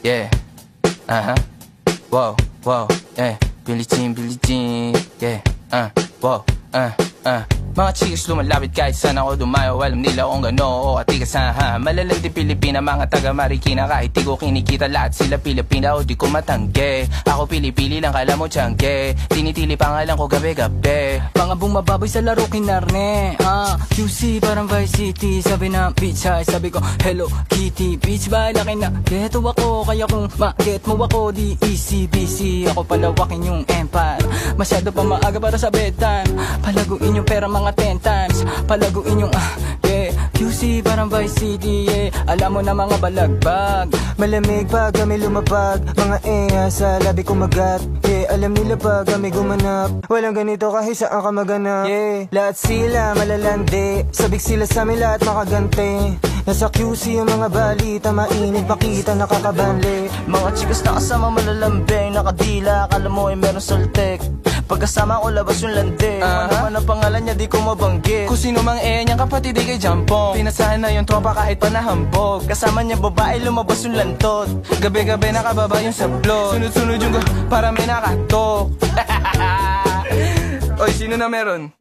yeah. Wow, wow, yeah. Billie Jean, yeah. Wow, Mga chicks lumalapit kahit saan ako dumayo. Alam nila kung gano o katigasan. Malalandi Pilipina, mga taga Marikina. Kahit di ko kinikita, lahat sila Pilipina o di ko matangge. Ako pili-pili lang, kala mo tiyangge. Tinitili pangalan ko gabi-gabi. Mga bumababoy sa laro kinarne. QC parang Vice City. Sabi na bitch hi, sabi ko Hello Kitty. Bitch ba laki na geto ako. Kaya kung ma-get mo ako, di easy busy. Ako palawakin yung empire. Masyado pa maaga para sa bedtime. Palaguin yung pera mga 10 times. Palaguin yung yeah. QC parang Vice City, yeah. Alam mo na mga balagbag. Malamig pag kami lumapag. Mga sa labi kumagat, yeah. Alam nila pag kami gumanap. Walang ganito kahit saan ka maganap, yeah. Lahat sila malalandi. Sabik sila sa amin lahat makagante. Nasa QC yung mga balita, mainit makita nakakabanli. Mga chikas na kasama malalambing, nakadila, akala mo ay meron saltek. Pagkasama ko labas yung lande. Ano man ang pangalan niya di ko mabanggit. Kung sino mang niyang kapatid di kay Jampong. Pinasahan na yung tropa kahit pa nahambog. Kasama niya babae lumabas yung lantot. Gabi-gabi nakababa yung sablot. Sunod-sunod yung para may nakatok. Oy, sino na meron?